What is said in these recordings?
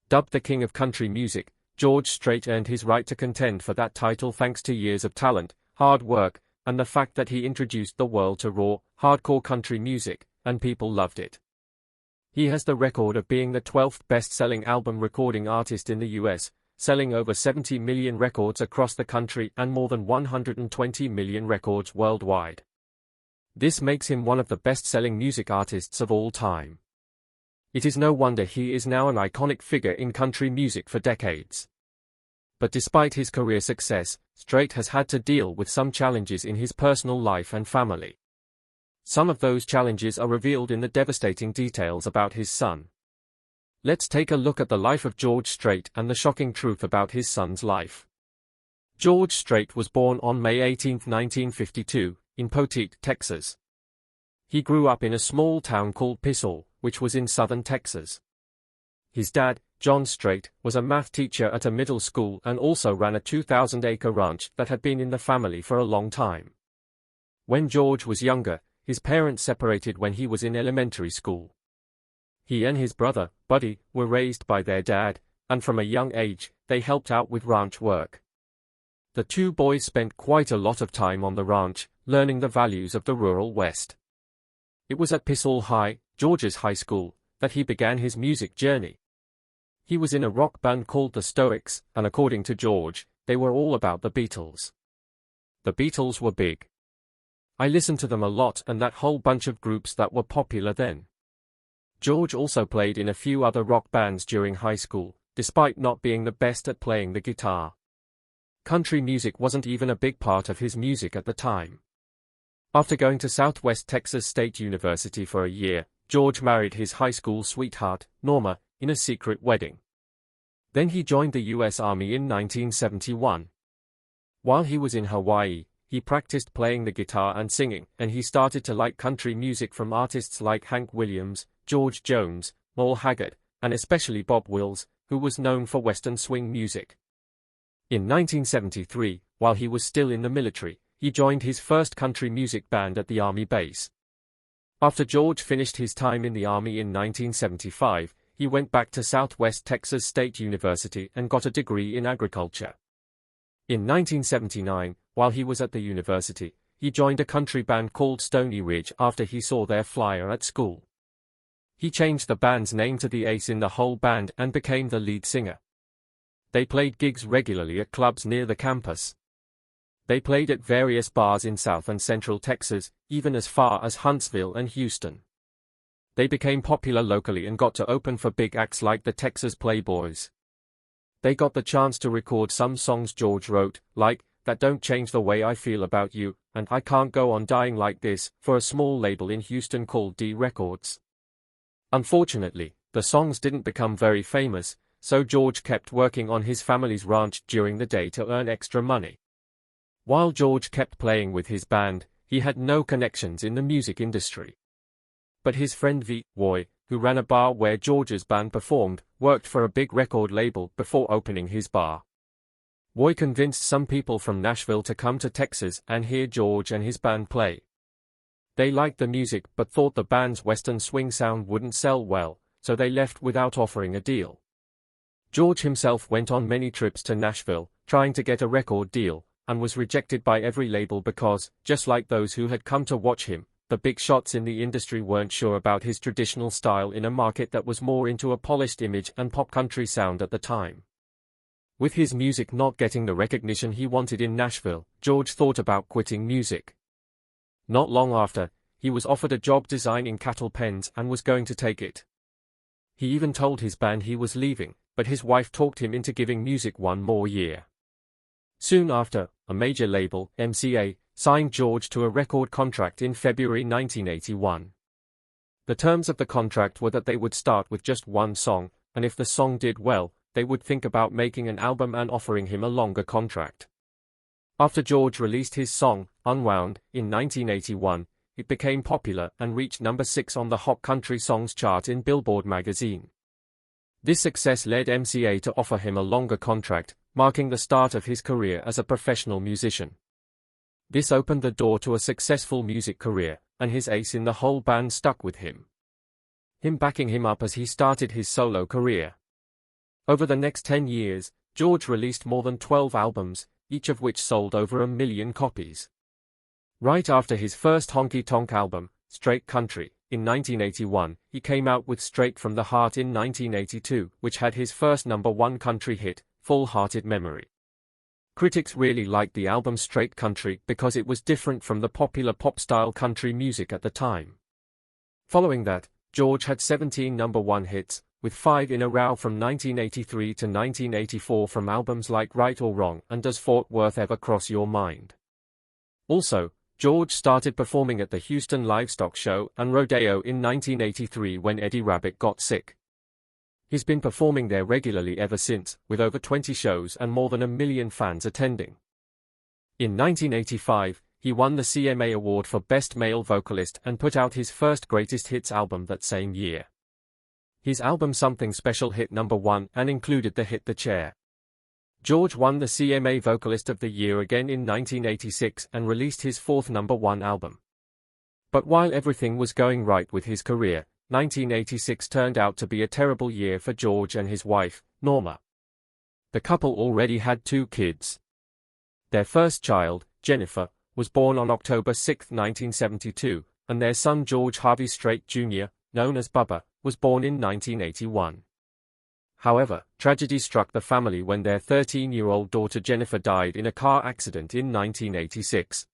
Dubbed the King of Country Music, George Strait earned his right to contend for that title thanks to years of talent, hard work, and the fact that he introduced the world to raw, hardcore country music, and people loved it. He has the record of being the 12th best-selling album recording artist in the US, selling over 70 million records across the country and more than 120 million records worldwide. This makes him one of the best-selling music artists of all time. It is no wonder he is now an iconic figure in country music for decades. But despite his career success, Strait has had to deal with some challenges in his personal life and family. Some of those challenges are revealed in the devastating details about his son. Let's take a look at the life of George Strait and the shocking truth about his son's life. George Strait was born on May 18, 1952, in Poteet, Texas. He grew up in a small town called Pistol, which was in southern Texas. His dad, John Strait, was a math teacher at a middle school and also ran a 2,000-acre ranch that had been in the family for a long time. When George was younger, his parents separated when he was in elementary school. He and his brother, Buddy, were raised by their dad, and from a young age, they helped out with ranch work. The two boys spent quite a lot of time on the ranch, learning the values of the rural West. It was at Pistol High, George's high school, that he began his music journey. He was in a rock band called the Stoics, and according to George, they were all about the Beatles. The Beatles were big. I listened to them a lot and that whole bunch of groups that were popular then. George also played in a few other rock bands during high school, despite not being the best at playing the guitar. Country music wasn't even a big part of his music at the time. After going to Southwest Texas State University for a year, George married his high school sweetheart, Norma, in a secret wedding. Then he joined the U.S. Army in 1971. While he was in Hawaii, he practiced playing the guitar and singing, and he started to like country music from artists like Hank Williams, George Jones, Merle Haggard, and especially Bob Wills, who was known for Western swing music. In 1973, while he was still in the military, he joined his first country music band at the Army base. After George finished his time in the Army in 1975, he went back to Southwest Texas State University and got a degree in agriculture. In 1979, while he was at the university, he joined a country band called Stony Ridge after he saw their flyer at school. He changed the band's name to the Ace in the Hole Band and became the lead singer. They played gigs regularly at clubs near the campus. They played at various bars in South and Central Texas, even as far as Huntsville and Houston. They became popular locally and got to open for big acts like the Texas Playboys. They got the chance to record some songs George wrote, like That Don't Change the Way I Feel About You, and I Can't Go On Dying Like This, for a small label in Houston called D Records. Unfortunately, the songs didn't become very famous, so George kept working on his family's ranch during the day to earn extra money. While George kept playing with his band, he had no connections in the music industry. But his friend V. Roy, who ran a bar where George's band performed, worked for a big record label before opening his bar. Roy convinced some people from Nashville to come to Texas and hear George and his band play. They liked the music but thought the band's Western swing sound wouldn't sell well, so they left without offering a deal. George himself went on many trips to Nashville, trying to get a record deal, and was rejected by every label because, just like those who had come to watch him, the big shots in the industry weren't sure about his traditional style in a market that was more into a polished image and pop country sound at the time. With his music not getting the recognition he wanted in Nashville, George thought about quitting music. Not long after, he was offered a job designing cattle pens and was going to take it. He even told his band he was leaving, but his wife talked him into giving music one more year. Soon after, a major label, MCA, signed George to a record contract in February 1981. The terms of the contract were that they would start with just one song, and if the song did well, they would think about making an album and offering him a longer contract. After George released his song, Unwound, in 1981, it became popular and reached number 6 on the Hot Country Songs chart in Billboard magazine. This success led MCA to offer him a longer contract, marking the start of his career as a professional musician. This opened the door to a successful music career, and his Ace in the Hole band stuck with him. Backing him up as he started his solo career. Over the next 10 years, George released more than 12 albums, each of which sold over 1 million copies. Right after his first honky-tonk album, Straight Country, in 1981, he came out with Straight from the Heart in 1982, which had his first #1 country hit, Full-Hearted Memory. Critics really liked the album Straight Country because it was different from the popular pop-style country music at the time. Following that, George had 17 #1 hits, with 5 in a row from 1983 to 1984 from albums like Right or Wrong and Does Fort Worth Ever Cross Your Mind. Also, George started performing at the Houston Livestock Show and Rodeo in 1983 when Eddie Rabbitt got sick. He's been performing there regularly ever since, with over 20 shows and more than 1 million fans attending. In 1985, he won the CMA Award for Best Male Vocalist and put out his first Greatest Hits album that same year. His album Something Special hit #1 and included the hit The Chair. George won the CMA Vocalist of the Year again in 1986 and released his fourth #1 album. But while everything was going right with his career, 1986 turned out to be a terrible year for George and his wife, Norma. The couple already had 2 kids. Their first child, Jennifer, was born on October 6, 1972, and their son George Harvey Strait Jr., known as Bubba, was born in 1981. However, tragedy struck the family when their 13-year-old daughter Jennifer died in a car accident in 1986.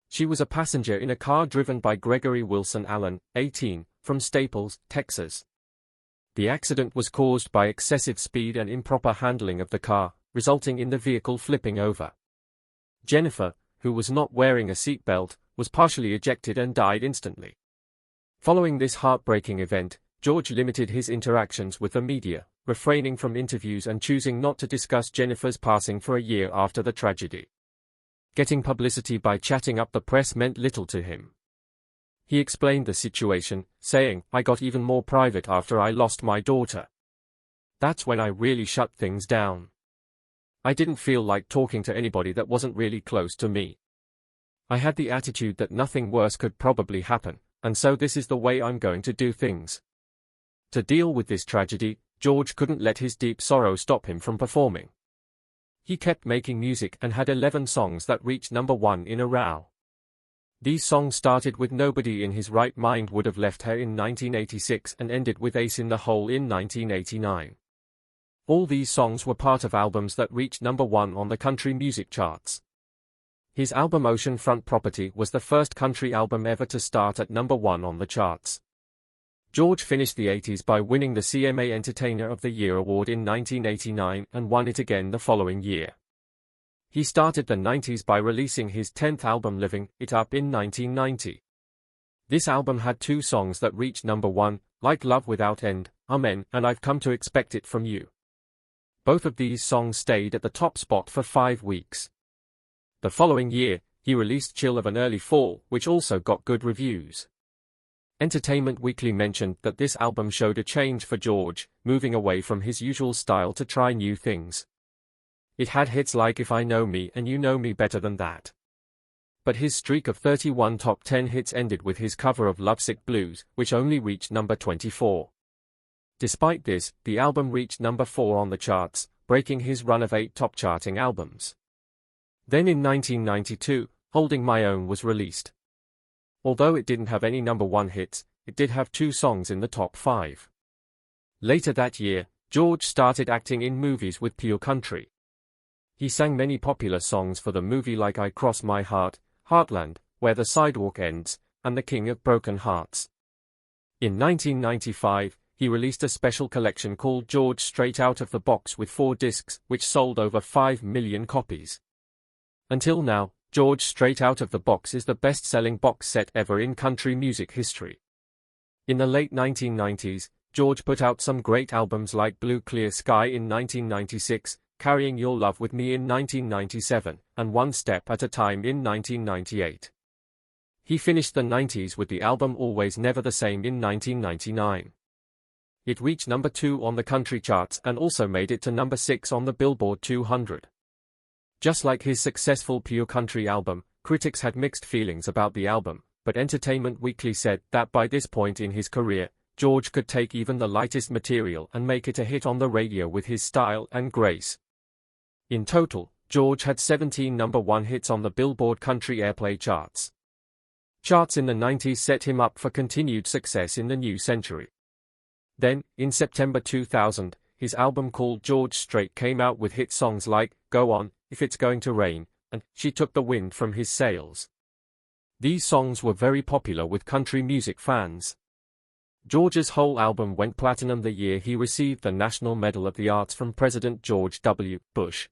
She was a passenger in a car driven by Gregory Wilson Allen, 18, from Staples, Texas. The accident was caused by excessive speed and improper handling of the car, resulting in the vehicle flipping over. Jennifer, who was not wearing a seatbelt, was partially ejected and died instantly. Following this heartbreaking event, George limited his interactions with the media, refraining from interviews and choosing not to discuss Jennifer's passing for a year after the tragedy. Getting publicity by chatting up the press meant little to him. He explained the situation, saying, "I got even more private after I lost my daughter. That's when I really shut things down. I didn't feel like talking to anybody that wasn't really close to me. I had the attitude that nothing worse could probably happen, and so this is the way I'm going to do things." To deal with this tragedy, George couldn't let his deep sorrow stop him from performing. He kept making music and had 11 songs that reached #1 in a row. These songs started with Nobody in His Right Mind Would Have Left Her in 1986 and ended with Ace in the Hole in 1989. All these songs were part of albums that reached #1 on the country music charts. His album Oceanfront Property was the first country album ever to start at #1 on the charts. George finished the 80s by winning the CMA Entertainer of the Year award in 1989 and won it again the following year. He started the 90s by releasing his 10th album Living It Up in 1990. This album had 2 songs that reached #1, Like Love Without End, Amen, and I've Come to Expect It From You. Both of these songs stayed at the top spot for 5 weeks. The following year, he released Chill of an Early Fall, which also got good reviews. Entertainment Weekly mentioned that this album showed a change for George, moving away from his usual style to try new things. It had hits like If I Know Me and You Know Me Better Than That. But his streak of 31 top 10 hits ended with his cover of Lovesick Blues, which only reached #24. Despite this, the album reached #4 on the charts, breaking his run of 8 top charting albums. Then in 1992, Holding My Own was released. Although it didn't have any #1 hits, it did have 2 songs in the top 5. Later that year, George started acting in movies with Pure Country. He sang many popular songs for the movie like I Cross My Heart, Heartland, Where the Sidewalk Ends, and The King of Broken Hearts. In 1995, he released a special collection called George Strait Out of the Box with 4 discs, which sold over 5 million copies. Until now, George Strait Out of the Box is the best-selling box set ever in country music history. In the late 1990s, George put out some great albums like Blue Clear Sky in 1996, Carrying Your Love With Me in 1997, and One Step at a Time in 1998. He finished the 90s with the album Always Never the Same in 1999. It reached #2 on the country charts and also made it to #6 on the Billboard 200. Just like his successful Pure Country album, critics had mixed feelings about the album, but Entertainment Weekly said that by this point in his career, George could take even the lightest material and make it a hit on the radio with his style and grace. In total, George had 17 #1 hits on the Billboard Country Airplay charts. Charts in the 90s set him up for continued success in the new century. Then, in September 2000, his album called George Strait came out with hit songs like Go On, If It's Going to Rain, and She Took the Wind from His Sails. These songs were very popular with country music fans. George's whole album went platinum the year he received the National Medal of the Arts from President George W. Bush.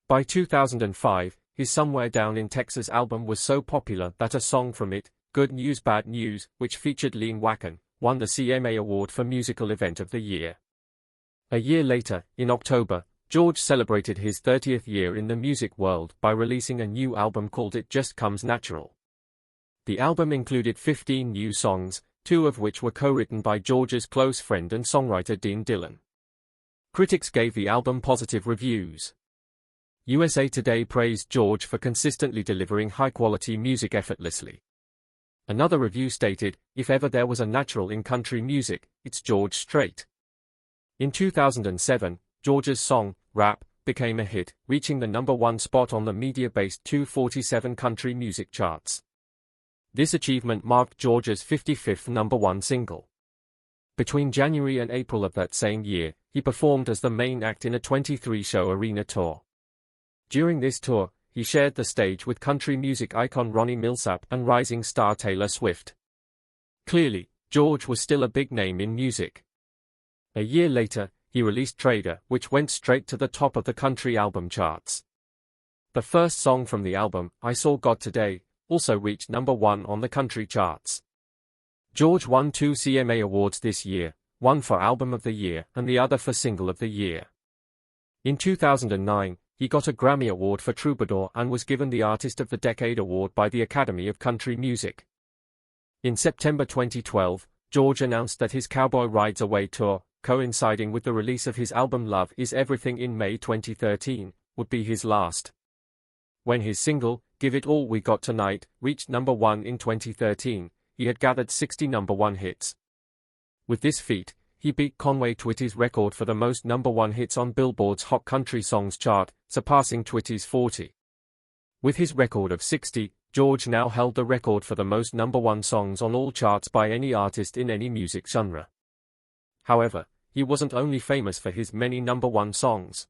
By 2005, his Somewhere Down in Texas album was so popular that a song from it, Good News Bad News, which featured Lean Wacken, won the CMA Award for Musical Event of the Year. A year later, in October, George celebrated his 30th year in the music world by releasing a new album called It Just Comes Natural. The album included 15 new songs, 2 of which were co-written by George's close friend and songwriter Dean Dillon. Critics gave the album positive reviews. USA Today praised George for consistently delivering high-quality music effortlessly. Another review stated, "If ever there was a natural in country music, it's George Strait." In 2007, George's song, Rap, became a hit, reaching the #1 spot on the media-based 247 country music charts. This achievement marked George's 55th #1 single. Between January and April of that same year, he performed as the main act in a 23-show arena tour. During this tour, he shared the stage with country music icon Ronnie Milsap and rising star Taylor Swift. Clearly, George was still a big name in music. A year later, he released Trader, which went straight to the top of the country album charts. The first song from the album, I Saw God Today, also reached #1 on the country charts. George won 2 CMA awards this year, one for Album of the Year and the other for Single of the Year. In 2009, he got a Grammy Award for Troubadour and was given the Artist of the Decade Award by the Academy of Country Music. In September 2012, George announced that his Cowboy Rides Away tour, coinciding with the release of his album Love Is Everything in May 2013, would be his last. When his single, Give It All We Got Tonight, reached #1 in 2013, he had gathered 60 #1 hits. With this feat, he beat Conway Twitty's record for the most #1 hits on Billboard's Hot Country Songs chart, surpassing Twitty's 40. With his record of 60, George now held the record for the most #1 songs on all charts by any artist in any music genre. However, he wasn't only famous for his many #1 songs.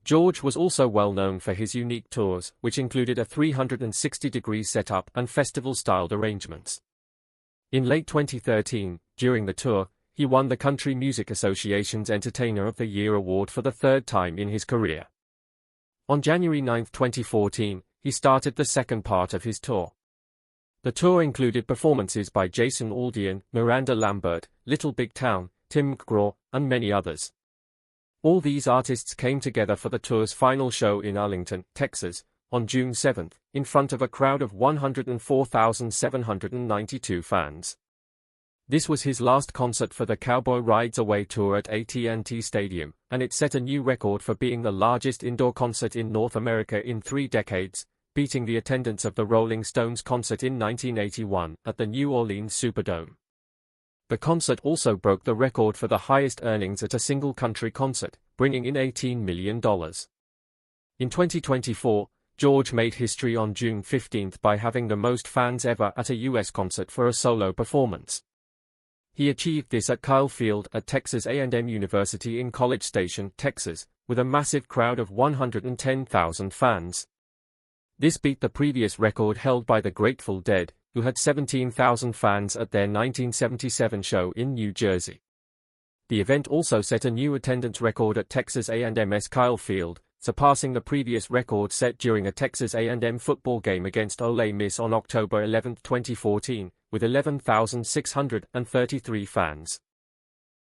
George was also well known for his unique tours, which included a 360-degree setup and festival-styled arrangements. In late 2013, during the tour, he won the Country Music Association's Entertainer of the Year award for the 3rd time in his career. On January 9, 2014, he started the second part of his tour. The tour included performances by Jason Aldean, Miranda Lambert, Little Big Town, Tim McGraw, and many others. All these artists came together for the tour's final show in Arlington, Texas, on June 7, in front of a crowd of 104,792 fans. This was his last concert for the Cowboy Rides Away tour at AT&T Stadium, and it set a new record for being the largest indoor concert in North America in 3 decades, beating the attendance of the Rolling Stones concert in 1981 at the New Orleans Superdome. The concert also broke the record for the highest earnings at a single country concert, bringing in $18 million. In 2024, George made history on June 15 by having the most fans ever at a U.S. concert for a solo performance. He achieved this at Kyle Field at Texas A&M University in College Station, Texas, with a massive crowd of 110,000 fans. This beat the previous record held by the Grateful Dead, who had 17,000 fans at their 1977 show in New Jersey. The event also set a new attendance record at Texas A&M's Kyle Field, surpassing the previous record set during a Texas A&M football game against Ole Miss on October 11, 2014, with 11,633 fans.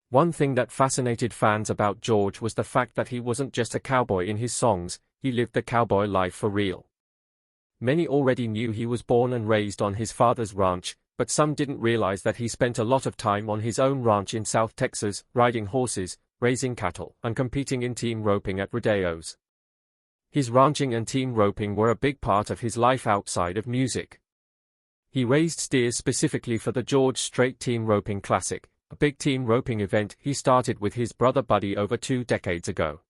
One thing that fascinated fans about George was the fact that he wasn't just a cowboy in his songs, he lived the cowboy life for real. Many already knew he was born and raised on his father's ranch, but some didn't realize that he spent a lot of time on his own ranch in South Texas, riding horses, raising cattle, and competing in team roping at rodeos. His ranching and team roping were a big part of his life outside of music. He raised steers specifically for the George Strait Team Roping Classic, a big team roping event he started with his brother Buddy over 2 decades ago.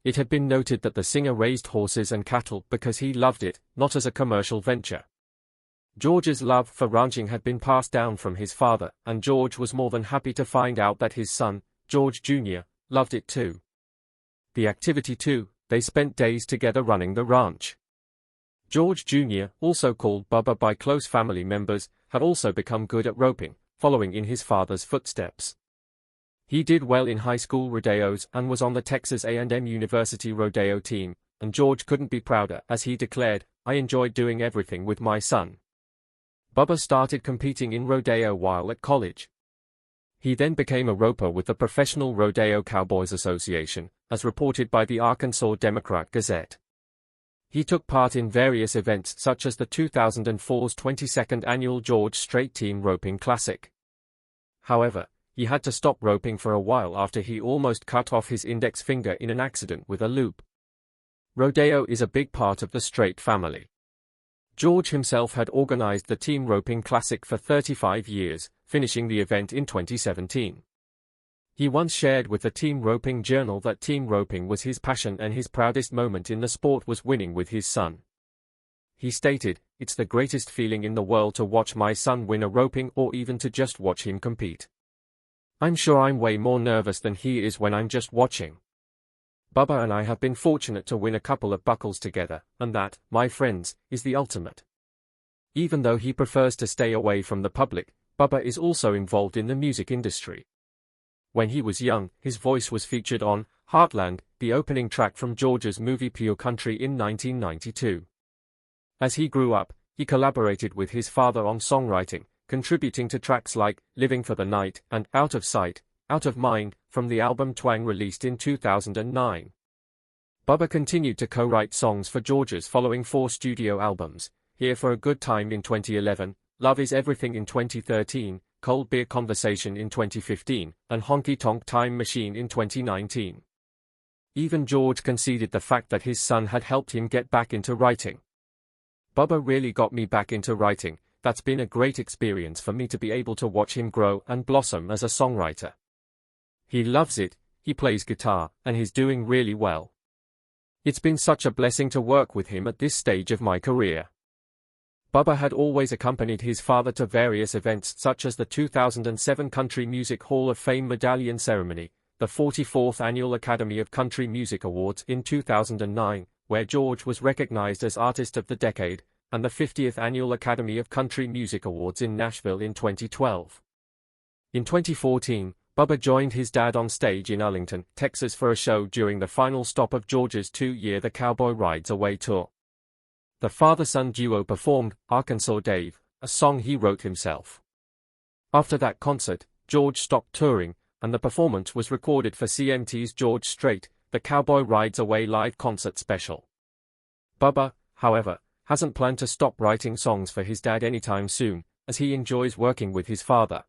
It had been noted that the singer raised horses and cattle because he loved it, not as a commercial venture. George's love for ranching had been passed down from his father, and George was more than happy to find out that his son, George Jr., loved it too. The activity too, they spent days together running the ranch. George Jr., also called Bubba by close family members, had also become good at roping, following in his father's footsteps. He did well in high school rodeos and was on the Texas A&M University rodeo team, and George couldn't be prouder as he declared, "I enjoyed doing everything with my son." Bubba started competing in rodeo while at college. He then became a roper with the Professional Rodeo Cowboys Association, as reported by the Arkansas Democrat-Gazette. He took part in various events such as the 2004's 22nd annual George Strait Team Roping Classic. However, he had to stop roping for a while after he almost cut off his index finger in an accident with a loop. Rodeo is a big part of the Strait family. George himself had organized the Team Roping Classic for 35 years, finishing the event in 2017. He once shared with the Team Roping Journal that team roping was his passion and his proudest moment in the sport was winning with his son. He stated, "It's the greatest feeling in the world to watch my son win a roping or even to just watch him compete. I'm sure I'm way more nervous than he is when I'm just watching. Bubba and I have been fortunate to win a couple of buckles together, and that, my friends, is the ultimate." Even though he prefers to stay away from the public, Bubba is also involved in the music industry. When he was young, his voice was featured on Heartland, the opening track from George's movie Pure Country in 1992. As he grew up, he collaborated with his father on songwriting, contributing to tracks like Living for the Night and Out of Sight, Out of Mind from the album Twang released in 2009. Bubba continued to co-write songs for George's following 4 studio albums, Here for a Good Time in 2011, Love is Everything in 2013, Cold Beer Conversation in 2015, and Honky Tonk Time Machine in 2019. Even George conceded the fact that his son had helped him get back into writing. "Bubba really got me back into writing. That's been a great experience for me to be able to watch him grow and blossom as a songwriter. He loves it, he plays guitar, and he's doing really well. It's been such a blessing to work with him at this stage of my career." Bubba had always accompanied his father to various events such as the 2007 Country Music Hall of Fame Medallion Ceremony, the 44th Annual Academy of Country Music Awards in 2009, where George was recognized as Artist of the Decade, and the 50th Annual Academy of Country Music Awards in Nashville in 2012. In 2014, Bubba joined his dad on stage in Arlington, Texas for a show during the final stop of George's 2-year The Cowboy Rides Away tour. The father-son duo performed Arkansas Dave, a song he wrote himself. After that concert, George stopped touring, and the performance was recorded for CMT's George Strait, The Cowboy Rides Away live concert special. Bubba, however, hasn't planned to stop writing songs for his dad anytime soon, as he enjoys working with his father.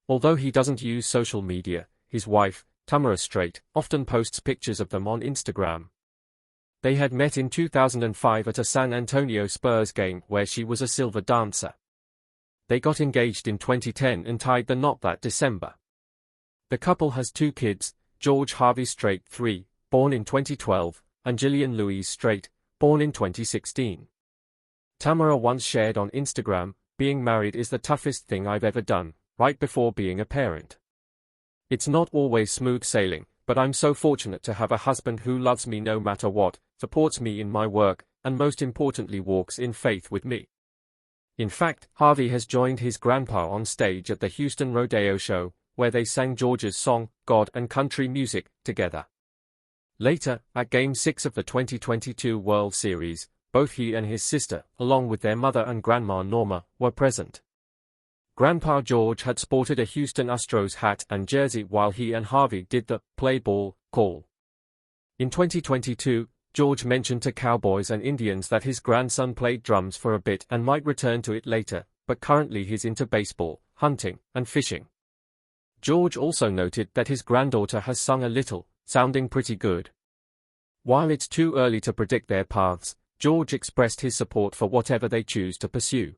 Although he doesn't use social media, his wife, Tamara Strait, often posts pictures of them on Instagram. They had met in 2005 at a San Antonio Spurs game where she was a silver dancer. They got engaged in 2010 and tied the knot that December. The couple has 2 kids, George Harvey Strait III, born in 2012, and Jillian Louise Strait, born in 2016. Tamara once shared on Instagram, "Being married is the toughest thing I've ever done, right before being a parent. It's not always smooth sailing, but I'm so fortunate to have a husband who loves me no matter what, supports me in my work, and most importantly walks in faith with me." In fact, Harvey has joined his grandpa on stage at the Houston Rodeo Show, where they sang George's song, God and Country Music, together. Later, at Game 6 of the 2022 World Series, both he and his sister, along with their mother and grandma Norma, were present. Grandpa George had sported a Houston Astros hat and jersey while he and Harvey did the play ball call. In 2022, George mentioned to Cowboys and Indians that his grandson played drums for a bit and might return to it later, but currently he's into baseball, hunting, and fishing. George also noted that his granddaughter has sung a little, sounding pretty good. While it's too early to predict their paths, George expressed his support for whatever they choose to pursue.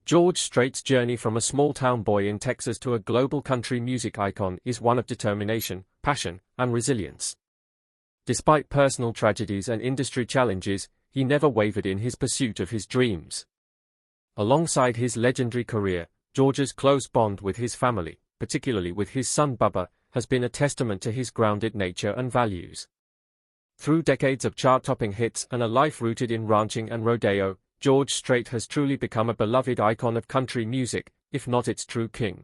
George Strait's journey from a small-town boy in Texas to a global country music icon is one of determination, passion, and resilience. Despite personal tragedies and industry challenges, he never wavered in his pursuit of his dreams. Alongside his legendary career, George's close bond with his family, particularly with his son Bubba, has been a testament to his grounded nature and values. Through decades of chart-topping hits and a life rooted in ranching and rodeo, George Strait has truly become a beloved icon of country music, if not its true king.